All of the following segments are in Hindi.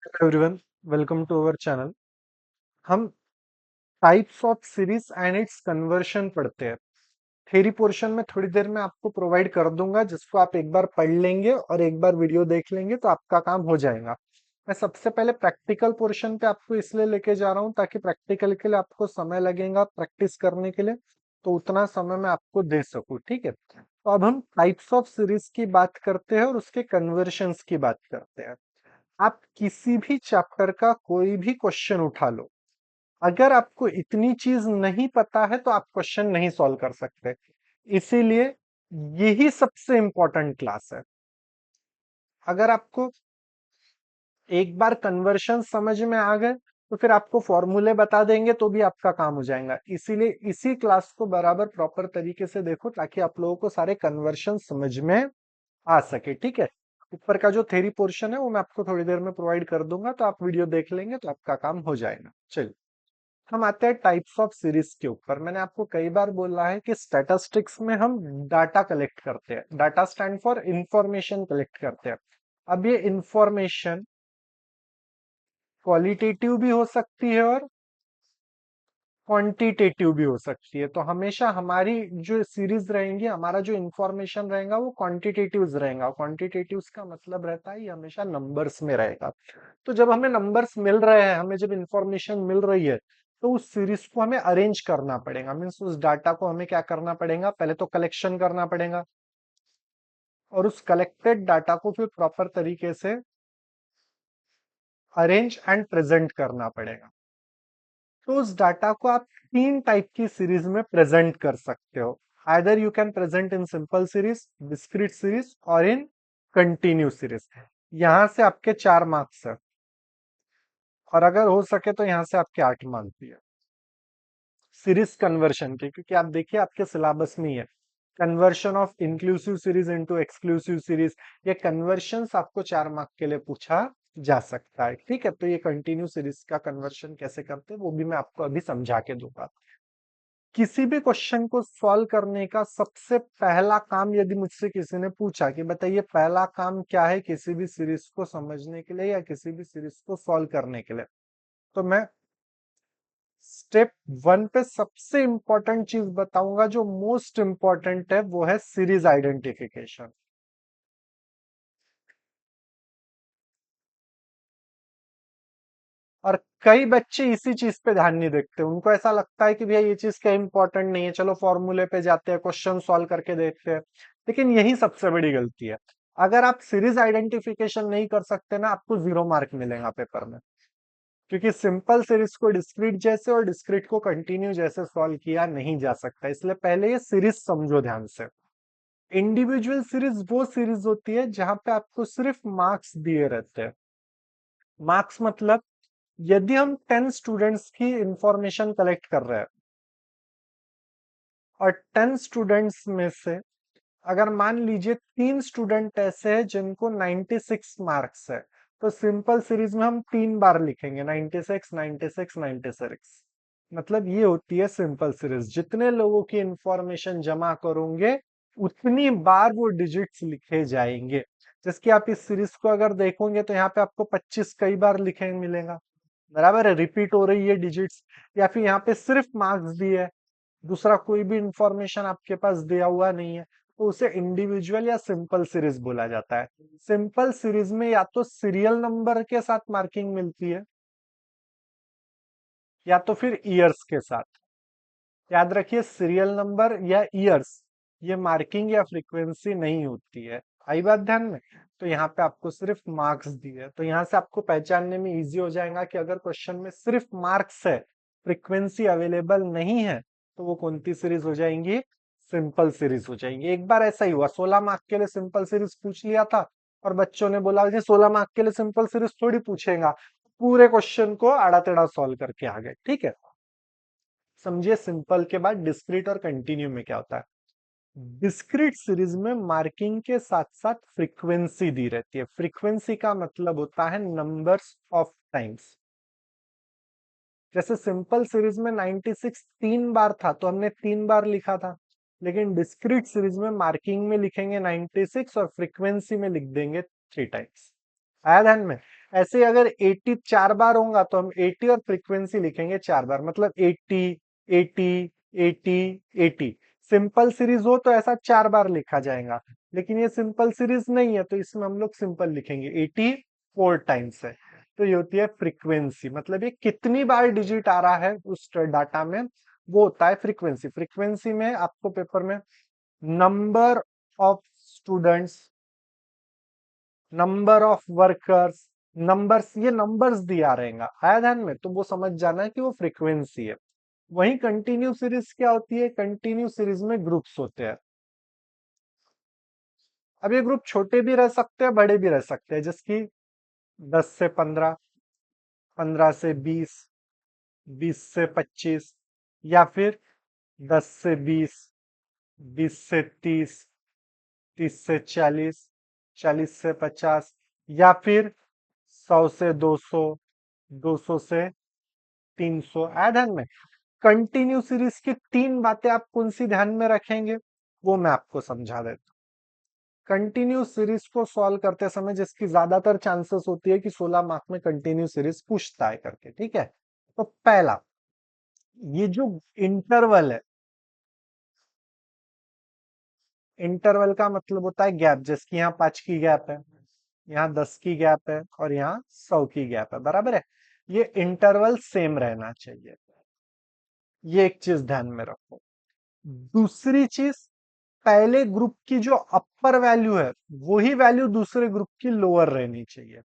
Hello everyone, welcome to our channel. हम types of series and its conversion पढ़ते हैं। थ्योरी पोर्शन में थोड़ी देर में आपको प्रोवाइड कर दूंगा, जिसको आप एक बार पढ़ लेंगे और एक बार वीडियो देख लेंगे तो आपका काम हो जाएगा। मैं सबसे पहले प्रैक्टिकल पोर्शन पे आपको इसलिए लेके जा रहा हूँ ताकि प्रैक्टिकल के लिए आपको समय लगेगा प्रैक्टिस करने के लिए, तो उतना समय मैं आपको दे सकूँ। ठीक है, तो अब हम टाइप्स ऑफ सीरीज की बात करते हैं और उसके कन्वर्शंस की बात करते हैं। आप किसी भी चैप्टर का कोई भी क्वेश्चन उठा लो, अगर आपको इतनी चीज नहीं पता है तो आप क्वेश्चन नहीं सॉल्व कर सकते। इसीलिए यही सबसे इंपॉर्टेंट क्लास है। अगर आपको एक बार कन्वर्शन समझ में आ गए तो फिर आपको फॉर्मूले बता देंगे तो भी आपका काम हो जाएगा। इसीलिए इसी क्लास को बराबर प्रॉपर तरीके से देखो ताकि आप लोगों को सारे कन्वर्शन समझ में आ सके। ठीक है, ऊपर का जो थ्योरी पोर्शन है वो मैं आपको थोड़ी देर में प्रोवाइड कर दूंगा, तो आप वीडियो देख लेंगे तो आपका काम हो जाएगा। चलिए, हम आते हैं टाइप्स ऑफ सीरीज के ऊपर। मैंने आपको कई बार बोला है कि स्टैटिस्टिक्स में हम डाटा कलेक्ट करते हैं। Data stand for information collect करते हैं। अब ये इंफॉर्मेशन क्वालिटेटिव भी हो सकती है और क्वांटिटेटिव भी हो सकती है। तो हमेशा हमारी जो सीरीज रहेंगी, हमारा जो इंफॉर्मेशन रहेगा वो क्वांटिटेटिव रहेगा। क्वांटिटेटिव का मतलब रहता है ये हमेशा नंबर्स में रहेगा। तो जब हमें नंबर्स मिल रहे हैं, हमें जब इंफॉर्मेशन मिल रही है, तो उस सीरीज को हमें अरेंज करना पड़ेगा। मीन्स उस डाटा को हमें क्या करना पड़ेगा, पहले तो कलेक्शन करना पड़ेगा और उस कलेक्टेड डाटा को फिर प्रॉपर तरीके से अरेंज एंड प्रेजेंट करना पड़ेगा। तो उस डाटा को आप तीन टाइप की सीरीज में प्रेजेंट कर सकते हो। Either you can present in simple series, discrete series और इन कंटिन्यू सीरीज। यहां से आपके 4 मार्क्स है और अगर हो सके तो यहां से आपके 8 मार्क्स भी है सीरीज कन्वर्शन के, क्योंकि आप देखिए आपके सिलेबस में ही है conversion of inclusive series into exclusive series. ये कन्वर्शंस आपको 4 मार्क के लिए पूछा जा सकता है। ठीक है, तो ये कंटिन्यू सीरीज का कन्वर्शन कैसे करते हैं वो भी मैं आपको अभी समझा के दूंगा। किसी भी क्वेश्चन को सॉल्व करने का सबसे पहला काम, यदि मुझसे किसी ने पूछा कि बताइए पहला काम क्या है किसी भी सीरीज को समझने के लिए या किसी भी सीरीज को सॉल्व करने के लिए, तो मैं स्टेप 1 पे सबसे इंपॉर्टेंट चीज बताऊंगा, जो मोस्ट इंपॉर्टेंट है, वो है सीरीज आइडेंटिफिकेशन। और कई बच्चे इसी चीज पे ध्यान नहीं देते। उनको ऐसा लगता है कि भैया ये चीज क्या इंपॉर्टेंट नहीं है, चलो फॉर्मूले पे जाते हैं, क्वेश्चन सॉल्व करके देखते हैं। लेकिन यही सबसे बड़ी गलती है। अगर आप सीरीज आइडेंटिफिकेशन नहीं कर सकते ना, आपको 0 मार्क मिलेगा पेपर में। क्योंकि सिंपल सीरीज को डिस्क्रीट जैसे और डिस्क्रीट को कंटिन्यू जैसे सॉल्व किया नहीं जा सकता। इसलिए पहले ये सीरीज समझो ध्यान से। इंडिविजुअल सीरीज वो सीरीज होती है जहां पे आपको सिर्फ मार्क्स दिए रहते हैं। मार्क्स मतलब, यदि हम 10 स्टूडेंट्स की इंफॉर्मेशन कलेक्ट कर रहे हैं और 10 स्टूडेंट्स में से अगर मान लीजिए 3 स्टूडेंट ऐसे हैं जिनको 96 मार्क्स है, तो सिंपल सीरीज में हम 3 बार लिखेंगे 96 96 96। मतलब ये होती है सिंपल सीरीज। जितने लोगों की इंफॉर्मेशन जमा करोगे उतनी बार वो डिजिट्स लिखे जाएंगे। जिसकी आप इस सीरीज को अगर देखोगे तो यहाँ पे आपको 25 कई बार लिखे मिलेगा, बराबर है, रिपीट हो रही है डिजिट्स। या फिर यहाँ पे सिर्फ मार्क्स दिए है, दूसरा कोई भी इंफॉर्मेशन आपके पास दिया हुआ नहीं है, तो उसे इंडिविजुअल या सिंपल सीरीज बोला जाता है। सिंपल सीरीज में या तो सीरियल नंबर के साथ मार्किंग मिलती है या तो फिर ईयर्स के साथ। याद रखिए, सीरियल नंबर या ईयर्स ये मार्किंग या फ्रीक्वेंसी नहीं होती है। आई बात ध्यान में। तो यहाँ पे आपको सिर्फ मार्क्स दिए है, तो यहाँ से आपको पहचानने में इजी हो जाएगा कि अगर क्वेश्चन में सिर्फ मार्क्स है, फ्रीक्वेंसी अवेलेबल नहीं है, तो वो कौन सी सीरीज हो जाएंगी, सिंपल सीरीज हो जाएंगी। एक बार ऐसा ही हुआ, 16 मार्क के लिए सिंपल सीरीज पूछ लिया था और बच्चों ने बोला कि 16 मार्क के लिए सिंपल सीरीज थोड़ी पूछेगा, पूरे क्वेश्चन को आड़ा टेढ़ा सॉल्व करके आ गए। ठीक है, समझिए सिंपल के बाद डिस्क्रीट और कंटिन्यू में क्या होता है। डिस्क्रीट सीरीज में मार्किंग के साथ साथ फ्रीक्वेंसी दी रहती है। फ्रीक्वेंसी का मतलब होता है नंबर्स ऑफ टाइम्स। जैसे सिंपल सीरीज में 96 3 बार था तो हमने 3 बार लिखा था, लेकिन डिस्क्रीट सीरीज में मार्किंग में लिखेंगे 96 और फ्रीक्वेंसी में लिख देंगे 3 टाइम्स। आया ध्यान में। ऐसे अगर 80 4 बार होगा तो हम 80 और फ्रीक्वेंसी लिखेंगे 4 बार, मतलब 80 80 80 80। सिंपल सीरीज हो तो ऐसा 4 बार लिखा जाएगा, लेकिन ये सिंपल सीरीज नहीं है तो इसमें हम लोग सिंपल लिखेंगे 84 टाइम्स है। तो ये होती है फ्रीक्वेंसी, मतलब ये कितनी बार डिजिट आ रहा है उस डाटा में, वो होता है फ्रीक्वेंसी। फ्रीक्वेंसी में आपको पेपर में number of students, number of workers, numbers, ये नंबर्स दिया रहेगा, आया ध्यान में, तो वो समझ जाना है कि वो फ्रीक्वेंसी है। वहीं कंटिन्यू सीरीज क्या होती है, कंटिन्यू सीरीज में ग्रुप्स होते हैं। अब ये ग्रुप छोटे भी रह सकते हैं, बड़े भी रह सकते हैं, जिसकी 10 से 15, 15 से 20, 20 से 25, या फिर 10 से 20, 20 से 30, 30 से 40, 40 से 50, या फिर 100 से 200, 200 से 300। आया ध्यान में। कंटिन्यू सीरीज की 3 बातें आप कौन सी ध्यान में रखेंगे, वो मैं आपको समझा देता हूं। कंटिन्यू सीरीज को सॉल्व करते समय जिसकी ज्यादातर चांसेस होती है कि 16 मार्क में कंटिन्यू सीरीज पूछता है करके, ठीक है। तो पहला, ये जो इंटरवल है, इंटरवल का मतलब होता है गैप, जिसकी यहाँ 5 की गैप है, यहाँ 10 की गैप है, और यहाँ 100 की गैप है, बराबर है। ये इंटरवल सेम रहना चाहिए, ये एक चीज ध्यान में रखो। दूसरी चीज, पहले ग्रुप की जो अपर वैल्यू है वही वैल्यू दूसरे ग्रुप की लोअर रहनी चाहिए।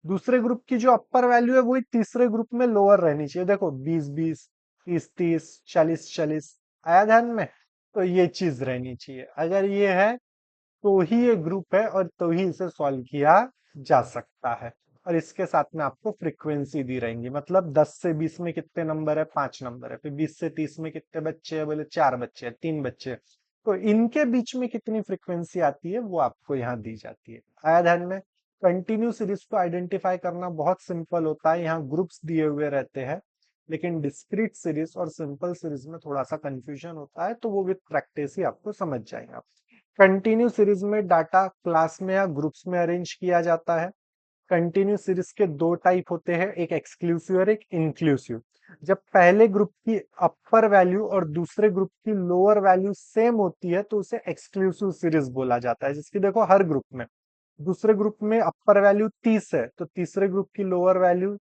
दूसरे ग्रुप की जो अपर वैल्यू है वही तीसरे ग्रुप में लोअर रहनी चाहिए। देखो 20 20, 30 30, 40 40, आया ध्यान में। तो ये चीज रहनी चाहिए, अगर ये है तो ही ये ग्रुप है और तो ही इसे सॉल्व किया जा सकता है। और इसके साथ में आपको फ्रीक्वेंसी दी रहेंगी, मतलब 10 से 20 में कितने नंबर है, 5 नंबर है। फिर 20 से 30 में कितने बच्चे हैं, बोले 4 बच्चे हैं, 3 बच्चे हैं। तो इनके बीच में कितनी फ्रीक्वेंसी आती है वो आपको यहाँ दी जाती है। आया ध्यान में। कंटिन्यू सीरीज को आइडेंटिफाई करना बहुत सिंपल होता है, यहाँ ग्रुप्स दिए हुए रहते हैं। लेकिन डिस्क्रीट सीरीज और सिंपल सीरीज में थोड़ा सा कंफ्यूजन होता है, तो वो विद प्रैक्टिस ही आपको समझ जाएगा। कंटिन्यू सीरीज में डाटा क्लास में या ग्रुप्स में अरेंज किया जाता है। कंटिन्यू सीरीज के 2 टाइप होते हैं, एक एक्सक्लूसिव और एक इंक्लूसिव। जब पहले ग्रुप की अपर वैल्यू और दूसरे ग्रुप की लोअर वैल्यू सेम होती है तो उसे एक्सक्लूसिव सीरीज बोला जाता है, जिसकी देखो हर ग्रुप में, दूसरे ग्रुप में अपर वैल्यू 30 है तो तीसरे ग्रुप की लोअर वैल्यू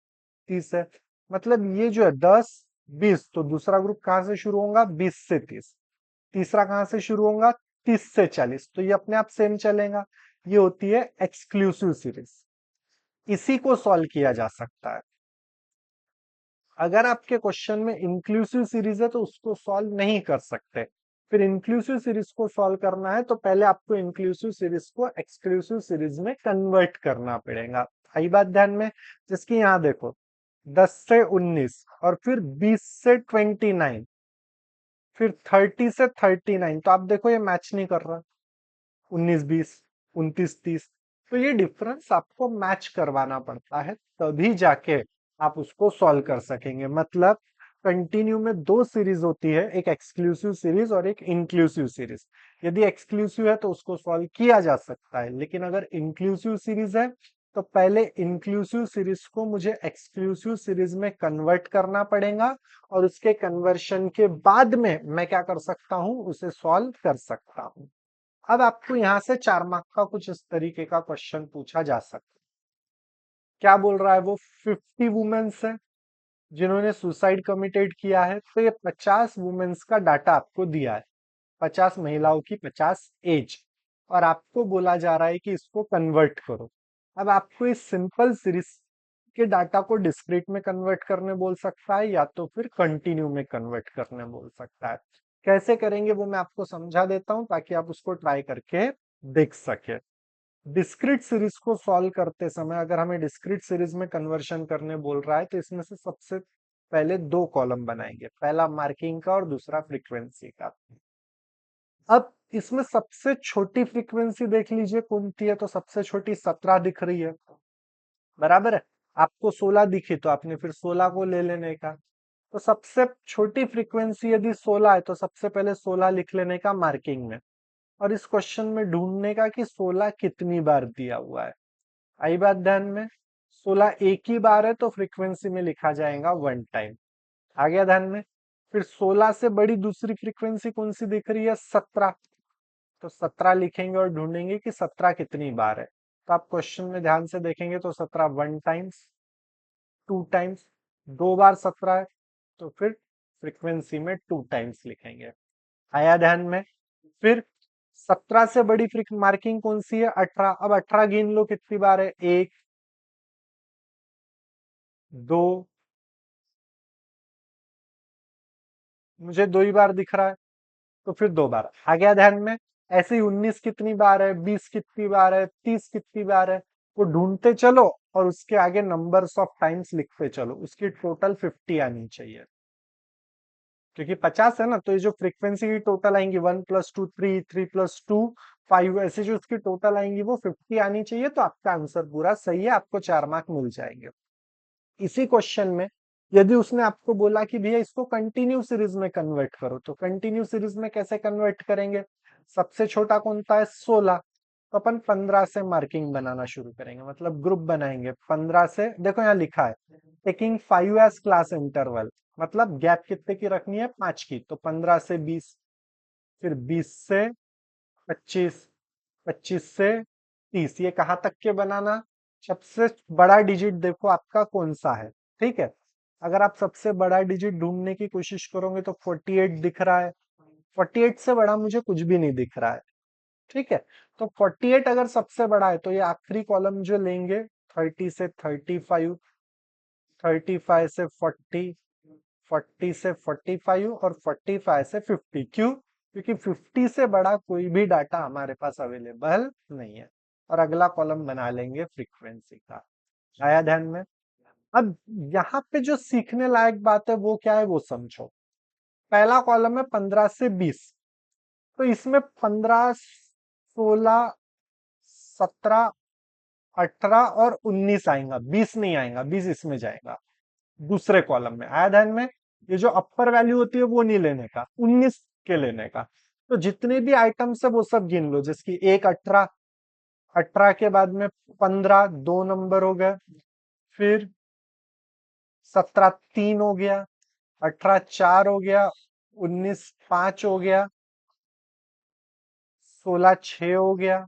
30 है। मतलब ये जो है 10 20, तो दूसरा ग्रुप कहां से शुरू होगा, 20 से 30। तीसरा कहां से शुरू होगा, 30 से 40, तो ये अपने आप सेम चलेगा। ये होती है एक्सक्लूसिव सीरीज, इसी को सॉल्व किया जा सकता है। अगर आपके क्वेश्चन में इंक्लूसिव सीरीज है तो उसको सॉल्व नहीं कर सकते। फिर इंक्लूसिव सीरीज को सॉल्व करना है तो पहले आपको इंक्लूसिव सीरीज को एक्सक्लूसिव सीरीज में कन्वर्ट करना पड़ेगा। आई बात ध्यान में। जिसकी यहाँ देखो 10 से 19, और फिर 20 से 29, फिर 30 से 39, तो आप देखो ये मैच नहीं कर रहा। 19 20, 29 30, तो ये डिफरेंस आपको मैच करवाना पड़ता है, तभी जाके आप उसको सॉल्व कर सकेंगे। मतलब कंटिन्यू में 2 सीरीज होती है, एक एक्सक्लूसिव सीरीज और एक इंक्लूसिव सीरीज। यदि एक्सक्लूसिव है तो उसको सॉल्व किया जा सकता है, लेकिन अगर इंक्लूसिव सीरीज है तो पहले इंक्लूसिव सीरीज को मुझे एक्सक्लूसिव सीरीज में कन्वर्ट करना पड़ेगा, और उसके कन्वर्शन के बाद में मैं क्या कर सकता हूं, उसे सॉल्व कर सकता हूं। अब आपको यहां से 4 मार्क का कुछ इस तरीके का क्वेश्चन पूछा जा सकता है। क्या बोल रहा है वो, 50 वुमेन्स है जिन्होंने सुसाइड कमिटेड किया है, तो ये 50 वुमेन्स का डाटा आपको दिया है, 50 महिलाओं की 50 एज, और आपको बोला जा रहा है कि इसको कन्वर्ट करो। अब आपको इस सिंपल सीरीज के डाटा को डिस्क्रीट में कन्वर्ट करने बोल सकता है, या तो फिर कंटिन्यू में कन्वर्ट करने बोल सकता है। कैसे करेंगे वो मैं आपको समझा देता हूं ताकि आप उसको ट्राई करके देख सके। डिस्क्रीट सीरीज को सॉल्व करते समय अगर हमें डिस्क्रीट सीरीज में कन्वर्शन करने बोल रहा है तो इसमें से सबसे पहले 2 कॉलम बनाएंगे, पहला मार्किंग का और दूसरा फ्रीक्वेंसी का। अब इसमें सबसे छोटी फ्रीक्वेंसी देख लीजिए कौन सी है, तो सबसे छोटी 17 दिख रही है, बराबर है। आपको 16 दिखी तो आपने फिर 16 को ले लेने का। तो सबसे छोटी फ्रीक्वेंसी यदि 16 है तो सबसे पहले 16 लिख लेने का मार्किंग में, और इस क्वेश्चन में ढूंढने का कि 16 कितनी बार दिया हुआ है। आई बात ध्यान में। 16 एक ही बार है तो फ्रीक्वेंसी में लिखा जाएगा 1 टाइम। आ गया ध्यान में। फिर 16 से बड़ी दूसरी फ्रीक्वेंसी कौन सी दिख रही है? 17। तो 17 लिखेंगे और ढूंढेंगे कि 17 कितनी बार है। तो आप क्वेश्चन में ध्यान से देखेंगे तो 17 1 टाइम्स, 2 टाइम्स, 2 बार 17 है, तो फिर फ्रीक्वेंसी में 2 टाइम्स लिखेंगे। आया ध्यान में। फिर 17 से बड़ी फ्रिक मार्किंग कौन सी है? 18। अब 18 गिन लो कितनी बार है? 1, 2, मुझे 2 ही बार दिख रहा है, तो फिर 2 बार आ गया ध्यान में। ऐसे ही 19 कितनी बार है? 20 कितनी बार है? 30 कितनी बार है? वो ढूंढते चलो और उसके आगे नंबर्स ऑफ टाइम्स लिखते चलो, उसकी टोटल 50 आनी चाहिए। क्योंकि 50 है ना, तो ये जो फ्रीक्वेंसी की टोटल आएंगी 1 + 2 3, 3 + 2 5, ऐसे जो उसकी टोटल आएंगी वो 50 आनी चाहिए। तो आपका आंसर पूरा सही है, आपको 4 मार्क मिल जाएंगे। इसी क्वेश्चन में यदि उसने आपको बोला कि भैया इसको कंटिन्यू सीरीज में कन्वर्ट करो, तो कंटिन्यू सीरीज में कैसे कन्वर्ट करेंगे? सबसे छोटा कौन सा है? 16। तो अपन 15 से मार्किंग बनाना शुरू करेंगे, मतलब ग्रुप बनाएंगे 15 से। देखो यहाँ लिखा है टेकिंग 5 एज क्लास इंटरवल, मतलब गैप कितने की रखनी है? 5 की। तो 15 से 20, फिर 20 से 25, 25 से 30। ये कहाँ तक के बनाना? सबसे बड़ा डिजिट देखो आपका कौन सा है। ठीक है, अगर आप सबसे बड़ा डिजिट ढूंढने की कोशिश करोगे तो 48 दिख रहा है। 48 से बड़ा मुझे कुछ भी नहीं दिख रहा है। ठीक है, तो 48 अगर सबसे बड़ा है तो ये आखिरी कॉलम जो लेंगे 30 से 35, 35 से 40, 40 से 45 और 45 से 50। क्यों? क्योंकि 50 से बड़ा कोई भी डाटा हमारे पास अवेलेबल नहीं है। और अगला कॉलम बना लेंगे फ्रीक्वेंसी का। आया ध्यान में। अब यहाँ पे जो सीखने लायक बात है वो क्या है वो समझो। पहला कॉलम है 15 से 20, तो इसमें 15, 16, 17, 18 और 19 आएगा, 20 नहीं आएगा, 20 इसमें जाएगा दूसरे कॉलम में। आया ध्यान में। ये जो अपर वैल्यू होती है वो नहीं लेने का, 19 के लेने का। तो जितने भी आइटम्स है वो सब गिन लो, जिसकी एक 18, 18 के बाद में 15 दो नंबर हो गए, फिर 17 3 हो गया, 18 4 हो गया, 19 5 हो गया, 16 6 हो गया,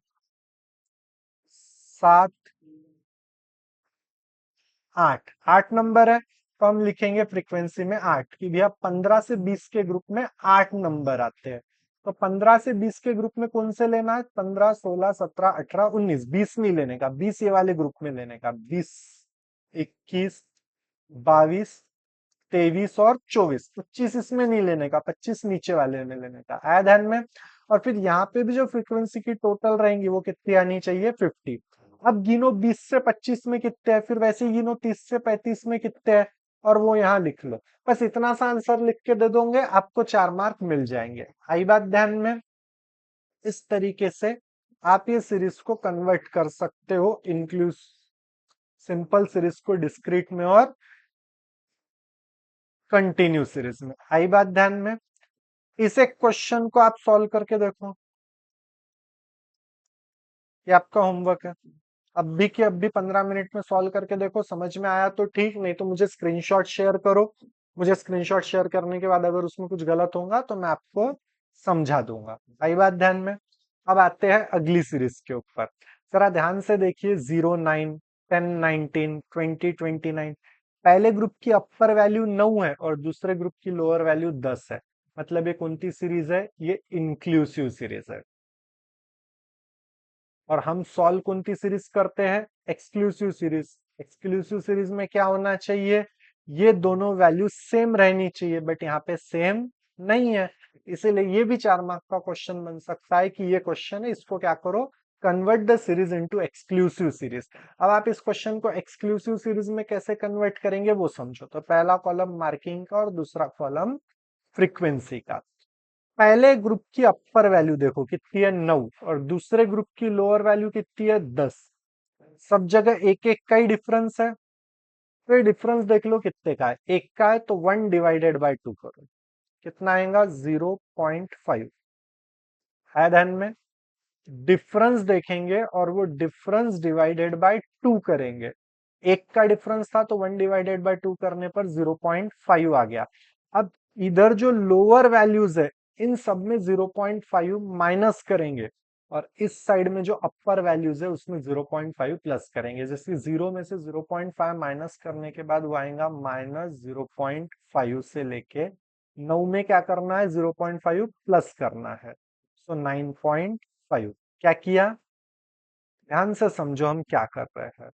7 8, 8 नंबर है। तो हम लिखेंगे फ्रीक्वेंसी में 8 कि भैया 15 से 20 के ग्रुप में 8 नंबर आते हैं। तो 15 से 20 के ग्रुप में कौन से लेना है? 15 16 17 18 19। 20 नहीं लेने का, 20 ये वाले ग्रुप में लेने का। 20 21 22 23 और 24। 25 इसमें नहीं लेने का, 25 नीचे वाले में लेने का। आया ध्यान में। और फिर यहाँ पे भी जो फ्रीक्वेंसी की टोटल रहेंगी वो कितनी आनी चाहिए? 50। अब गिनो 20 से 25 में कितने हैं, फिर वैसे ही गिनो 30 से 35 में कितने हैं, और वो यहाँ लिख लो। बस इतना सा आंसर लिख के दे दोगे, आपको 4 मार्क मिल जाएंगे। आई बात ध्यान में। इस तरीके से आप ये सीरीज को कन्वर्ट कर सकते हो इंक्लूस सिंपल सीरीज को डिस्क्रीट में और कंटिन्यू सीरीज में। आई बात ध्यान में। इस एक क्वेश्चन को आप सॉल्व करके देखो, ये आपका होमवर्क है। अब भी के अब भी 15 मिनट में सॉल्व करके देखो, समझ में आया तो ठीक, नहीं तो मुझे स्क्रीनशॉट शेयर करो। मुझे स्क्रीनशॉट शेयर करने के बाद अगर उसमें कुछ गलत होगा तो मैं आपको समझा दूंगा। आई बात ध्यान में। अब आते हैं अगली सीरीज के ऊपर। जरा ध्यान से देखिए, 09, 10 19, 20 29। पहले ग्रुप की अपर वैल्यू 9 है और दूसरे ग्रुप की लोअर वैल्यू 10 है। मतलब ये कौन सी सीरीज है? ये इंक्लूसिव सीरीज है। और हम सॉल्व कौन सी सीरीज करते हैं? Exclusive series. एक्सक्लूसिव सीरीज में क्या होना चाहिए? ये दोनों वैल्यू सेम रहनी चाहिए, बट यहाँ पे सेम नहीं है। इसीलिए ये भी 4 मार्क का क्वेश्चन बन सकता है कि ये क्वेश्चन है, इसको क्या करो, convert the series into exclusive series. अब आप इस क्वेश्चन को एक्सक्लूसिव सीरीज में कैसे कन्वर्ट करेंगे वो समझो। तो पहला कॉलम मार्किंग का और दूसरा कॉलम फ्रीक्वेंसी का। पहले ग्रुप की अपर वैल्यू देखो कितनी है? 9। और दूसरे ग्रुप की लोअर वैल्यू कितनी है? 10। सब जगह एक एक का ही डिफरेंस है, तो ये डिफरेंस देख लो कितने का है। एक का है तो 1/2 करो, कितना आएगा? 0.5। है ध्यान में। डिफरेंस देखेंगे और वो डिफरेंस डिवाइडेड बाय 2 करेंगे, एक का डिफरेंस था तो 1/2 करने पर 0.5 आ गया। अब इधर जो लोअर वैल्यूज है इन सब में 0.5 माइनस करेंगे और इस साइड में जो अपर वैल्यूज है उसमें 0.5 प्लस करेंगे। जैसे 0 में से 0.5 माइनस करने के बाद वो आएगा -0.5 से लेके 9 में क्या करना है 0.5 प्लस करना है, सो 9.5। क्या किया, ध्यान से समझो हम क्या कर रहे हैं।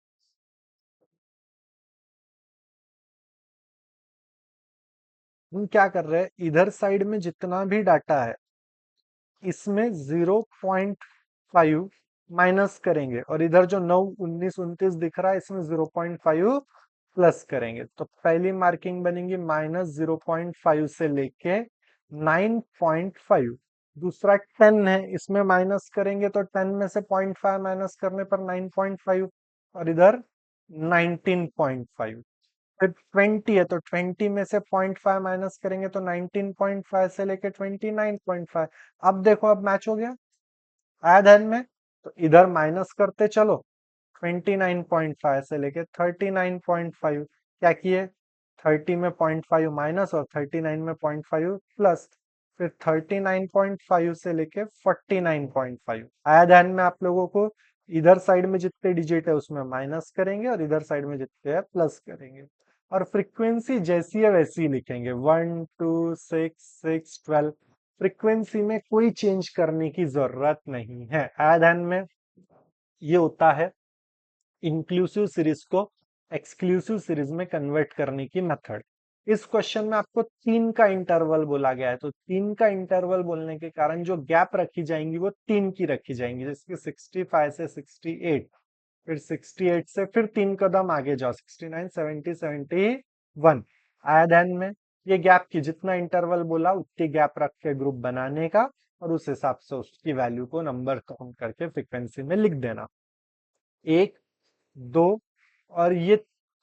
हम क्या कर रहे हैं, इधर साइड में जितना भी डाटा है इसमें 0.5 माइनस करेंगे और इधर जो 9, 19, 29 दिख रहा है इसमें 0.5 प्लस करेंगे। तो पहली मार्किंग बनेगी -0.5 से लेके 9.5। दूसरा 10 है, इसमें माइनस करेंगे तो 10 में से 0.5 माइनस करने पर 9.5 और इधर 19.5। फिर 20 है तो 20 में से 0.5 माइनस करेंगे तो 19.5 से लेके 29.5। अब देखो अब मैच हो गया, आया ध्यान में। तो इधर माइनस करते चलो, 29.5 से लेके 39.5। क्या किए, 30 में 0.5 माइनस और 39 में 0.5 प्लस, फिर 39.5 से लेके 49.5। आया ध्यान में आप लोगों को। इधर साइड में जितने डिजिट है उसमें माइनस करेंगे और इधर साइड में जितने है प्लस करेंगे और फ्रीक्वेंसी जैसी है वैसी ही लिखेंगे, 1, 2, 6, 6, 12। फ्रीक्वेंसी में कोई चेंज करने की जरूरत नहीं है। आया ध्यान में। ये होता है इंक्लूसिव सीरीज को एक्सक्लूसिव सीरीज में कन्वर्ट करने की मेथड। इस क्वेश्चन में आपको 3 का इंटरवल बोला गया है, तो 3 का इंटरवल बोलने के कारण जो गैप रखी जाएंगी वो 3 की रखी जाएंगी, जैसे 65 से 68, फिर 68 से फिर 3 कदम आगे जाओ, 69, 70, 71। आया ध्यान में। ये गैप की जितना इंटरवल बोला उतनी गैप रख के ग्रुप बनाने का और उस हिसाब से उसकी वैल्यू को नंबर काउंट करके फ्रीक्वेंसी में लिख देना। एक, दो और ये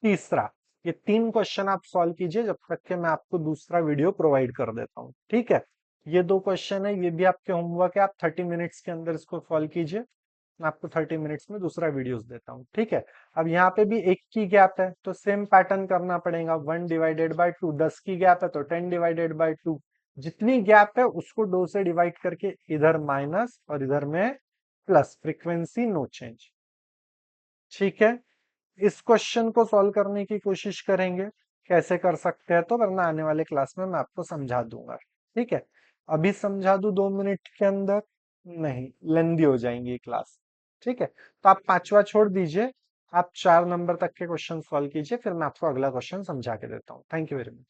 तीसरा, ये 3 क्वेश्चन आप सॉल्व कीजिए जब तक कि मैं आपको दूसरा वीडियो प्रोवाइड कर देता हूँ, ठीक है। ये 2 क्वेश्चन है, ये भी आपके होमवर्क है, आप 30 मिनट्स के अंदर इसको सॉल्व कीजिए। मैं आपको 30 मिनट्स में दूसरा वीडियोस देता हूँ, ठीक है। अब यहाँ पे भी एक की गैप है तो सेम पैटर्न करना पड़ेगा, 1/2। 10 की गैप है तो 10/2। जितनी गैप है उसको 2 से डिवाइड करके इधर माइनस और इधर में प्लस, फ्रीक्वेंसी नो चेंज, ठीक है। इस क्वेश्चन को सॉल्व करने की कोशिश करेंगे, कैसे कर सकते हैं तो, वरना आने वाले क्लास में मैं आपको समझा दूंगा, ठीक है। अभी समझा दूं 2 मिनट के अंदर, नहीं लेंदी हो जाएंगी क्लास, ठीक है। तो आप पांचवा छोड़ दीजिए, आप 4 नंबर तक के क्वेश्चन सॉल्व कीजिए, फिर मैं आपको अगला क्वेश्चन समझा के देता हूँ। Thank you very much.